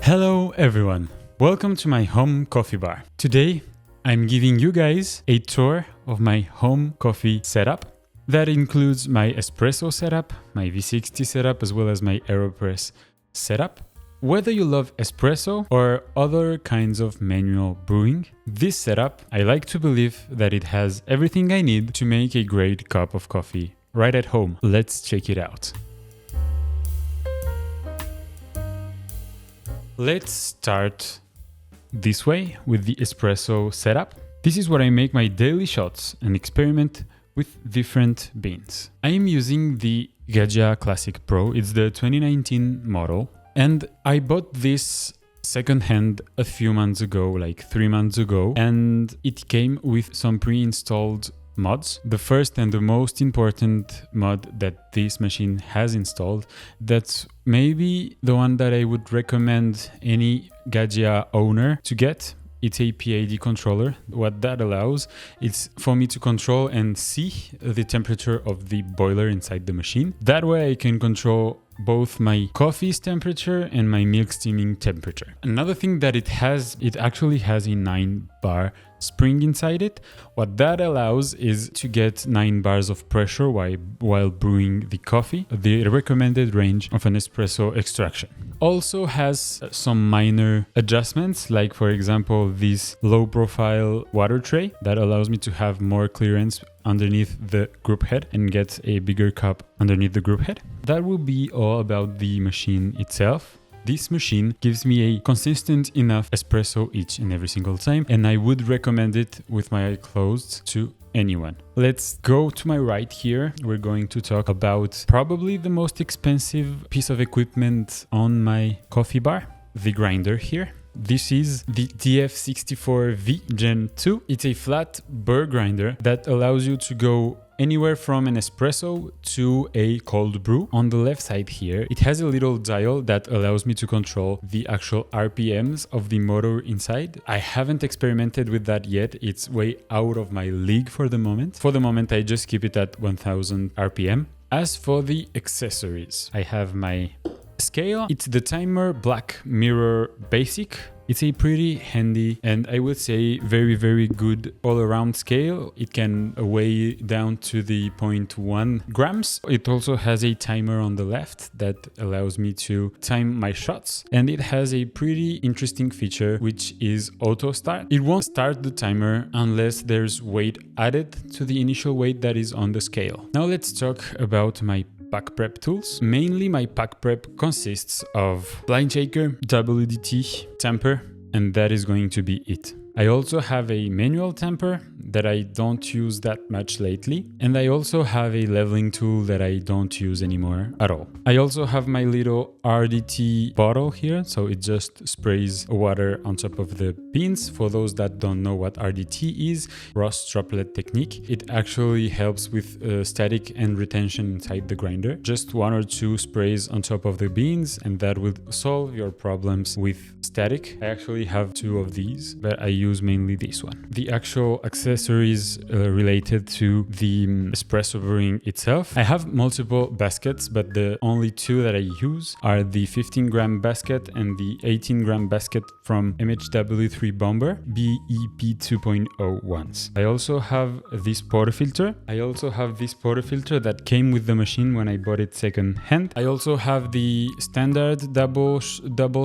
Hello everyone, welcome to my home coffee bar. Today I'm giving you guys a tour of my home coffee setup. That includes my espresso setup, my V60 setup, as well as my Aeropress setup. Whether you love espresso or other kinds of manual brewing, this setup, I like to believe that it has everything I need to make a great cup of coffee right at home. Let's check it out. Let's start this way with the espresso setup. This is where I make my daily shots and experiment with different beans. I am using the Gaggia Classic Pro. It's the 2019 model. And I bought this secondhand a few months ago, like 3 months ago. And it came with some pre-installed mods. The first and the most important mod that this machine has installed, that's maybe the one that I would recommend any Gaggia owner to get. It's a PID controller. What that allows is for me to control and see the temperature of the boiler inside the machine. That way I can control both my coffee's temperature and my milk steaming temperature. Another thing that it actually has a 9-bar spring inside it. What that allows is to get 9 bars of pressure while brewing the coffee, the recommended range of an espresso extraction. Also has some minor adjustments, like for example this low profile water tray that allows me to have more clearance underneath the group head and get a bigger cup underneath the group head. That will be all about the machine itself. This machine gives me a consistent enough espresso each and every single time, and I would recommend it with my eyes closed to anyone. Let's go to my right here. We're going to talk about probably the most expensive piece of equipment on my coffee bar, the grinder here. This is the DF64 Gen 2. It's a flat burr grinder that allows you to go anywhere from an espresso to a cold brew. On the left side here, it has a little dial that allows me to control the actual RPMs of the motor inside. I haven't experimented with that yet. It's way out of my league for the moment. For the moment, I just keep it at 1000 RPM. As for the accessories, I have my scale. It's the Timemore Black Mirror Basic. It's a pretty handy and I would say very good all-around scale. It can weigh down to the 0.1 grams. It also has a timer on the left that allows me to time my shots, and it has a pretty interesting feature which is auto start. It won't start the timer unless there's weight added to the initial weight that is on the scale. Now let's talk about my pack prep tools. Mainly my pack prep consists of blind shaker, WDT, tamper, and that is going to be it. I also have a manual tamper that I don't use that much lately, and I also have a leveling tool that I don't use anymore at all. I also have my little RDT bottle here, so it just sprays water on top of the beans. For those that don't know what RDT is, Ross droplet technique, it actually helps with static and retention inside the grinder. Just 1 or 2 sprays on top of the beans and that will solve your problems with static. I actually have 2 of these, but I use mainly this one. The actual accessories related to the espresso brewing itself, I have multiple baskets, but the only 2 that I use are the 15-gram basket and the 18-gram basket from MHW3 Bomber BEP 2.0 ones. I also have this portafilter. That came with the machine when I bought it second hand. I also have the standard double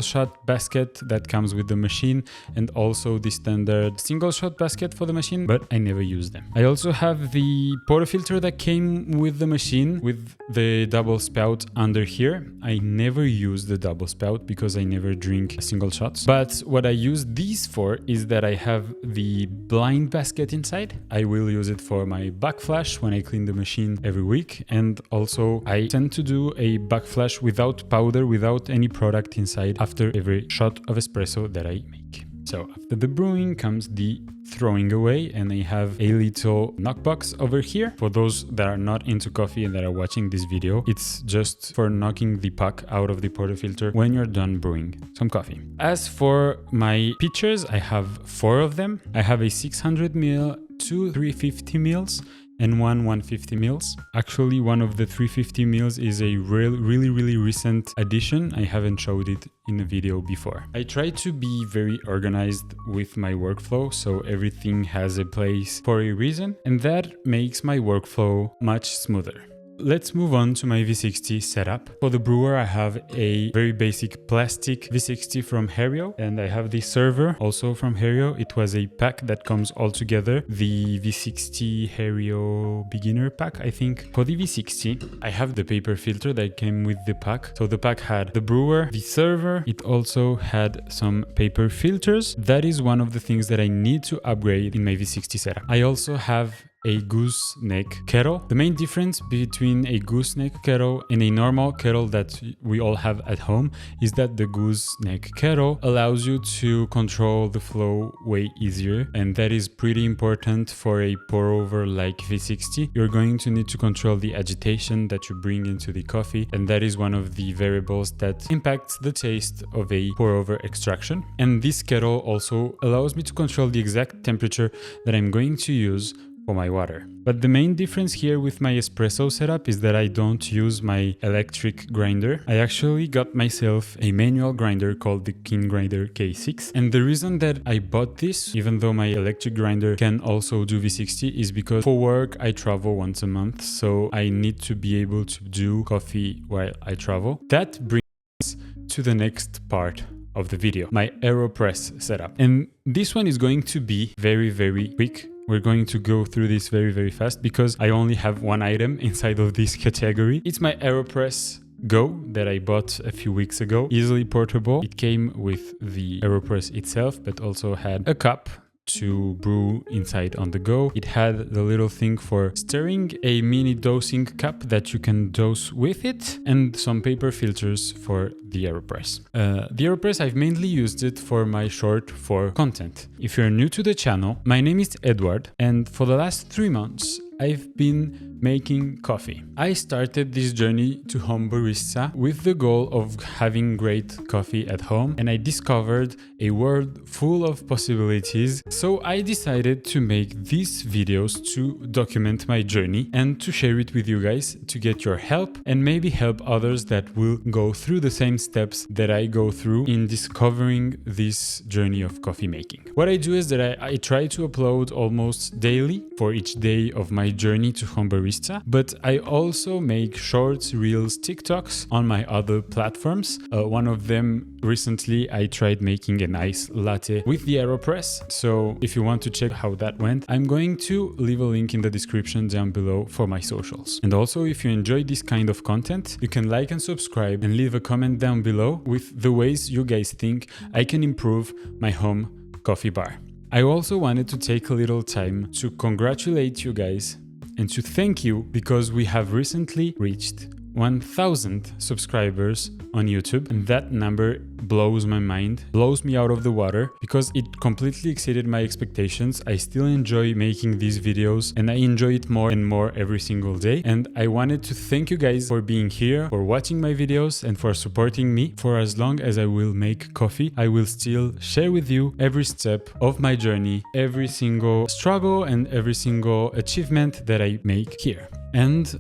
shot basket that comes with the machine, and also the standard single shot basket for the machine, but I never use them. I also have the portafilter that came with the machine with the double spout under here. I never use the double spout because I never drink single shots. But what I use these for is that I have the blind basket inside. I will use it for my backflash when I clean the machine every week. And also I tend to do a backflash without powder, without any product inside after every shot of espresso that I make. So after the brewing comes the throwing away, and I have a little knockbox over here. For those that are not into coffee and that are watching this video, it's just for knocking the puck out of the portafilter when you're done brewing some coffee. As for my pitchers, I have 4 of them. I have a 600 ml, 2 350 mls, and one 150 mils. Actually, one of the 350 mils is a really recent addition. I haven't showed it in a video before. I try to be very organized with my workflow, so everything has a place for a reason, and that makes my workflow much smoother. Let's move on to my V60 setup. For the brewer, I have a very basic plastic V60 from Hario, and I have the server also from Hario. It was a pack that comes all together, the V60 Hario beginner pack, I think. For the V60, I have the paper filter that came with the pack. So the pack had the brewer, the server. It also had some paper filters. That is one of the things that I need to upgrade in my V60 setup. I also have a gooseneck kettle. The main difference between a gooseneck kettle and a normal kettle that we all have at home is that the gooseneck kettle allows you to control the flow way easier, and that is pretty important for a pour-over like V60. You're going to need to control the agitation that you bring into the coffee, and that is one of the variables that impacts the taste of a pour-over extraction. And this kettle also allows me to control the exact temperature that I'm going to use for my water. But the main difference here with my espresso setup is that I don't use my electric grinder. I actually got myself a manual grinder called the Kingrinder K6. And the reason that I bought this, even though my electric grinder can also do V60, is because for work I travel once a month, so I need to be able to do coffee while I travel. That brings us to the next part of the video, my AeroPress setup. And this one is going to be very quick. We're going to go through this very fast because I only have one item inside of this category. It's my AeroPress Go that I bought a few weeks ago. Easily portable. It came with the AeroPress itself, but also had a cup to brew inside on the go. It had the little thing for stirring, a mini dosing cup that you can dose with it, and some paper filters for the AeroPress. The AeroPress, I've mainly used it for my short for content. If you're new to the channel, my name is Edward, and for the last 3 months, I've been making coffee. I started this journey to home barista with the goal of having great coffee at home, and I discovered a world full of possibilities. So I decided to make these videos to document my journey and to share it with you guys to get your help and maybe help others that will go through the same steps that I go through in discovering this journey of coffee making. What I do is that I try to upload almost daily for each day of my journey to home barista, but I also make shorts, reels, TikToks on my other platforms. One of them recently I tried making an iced latte with the AeroPress, so if you want to check how that went, I'm going to leave a link in the description down below for my socials. And also, if you enjoy this kind of content, you can like and subscribe and leave a comment down below with the ways you guys think I can improve my home coffee bar. I also wanted to take a little time to congratulate you guys and to thank you because we have recently reached 1,000 subscribers on YouTube, and that number blows my mind, blows me out of the water because it completely exceeded my expectations. I still enjoy making these videos and I enjoy it more and more every single day, and I wanted to thank you guys for being here, for watching my videos and for supporting me. For as long as I will make coffee, I will still share with you every step of my journey, every single struggle and every single achievement that I make here. And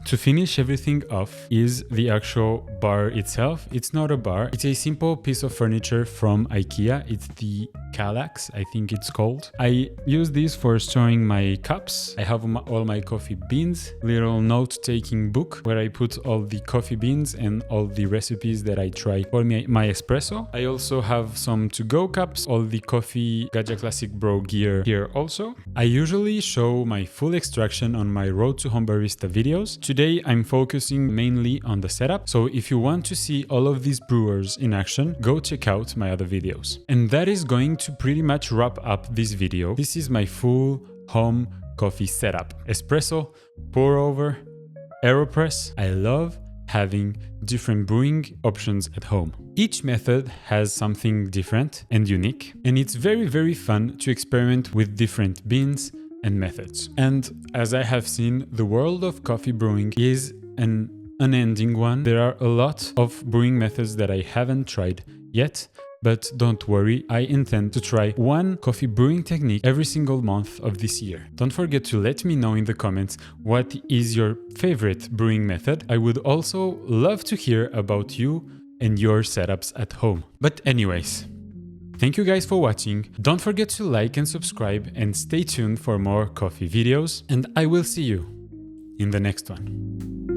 to finish everything off is the actual bar itself. It's not a bar, it's a simple piece of furniture from IKEA. It's the Kallax, I think it's called. I use this for storing my cups. I have all my coffee beans, little note-taking book where I put all the coffee beans and all the recipes that I try for my espresso. I also have some to-go cups, all the coffee Gaggia Classic Pro gear here also. I usually show my full extraction on my Road to Home Barista videos. Today I'm focusing mainly on the setup, so if you want to see all of these brewers in action, go check out my other videos. And that is going to pretty much wrap up this video. This is my full home coffee setup. Espresso, pour over, AeroPress. I love having different brewing options at home. Each method has something different and unique, and it's very fun to experiment with different beans and methods. And as I have seen, the world of coffee brewing is an unending one. There are a lot of brewing methods that I haven't tried yet, But don't worry, I intend to try one coffee brewing technique every single month of this year. Don't forget to let me know in the comments what is your favorite brewing method. I would also love to hear about you and your setups at home. But anyways, thank you guys for watching. Don't forget to like and subscribe and stay tuned for more coffee videos, and I will see you in the next one.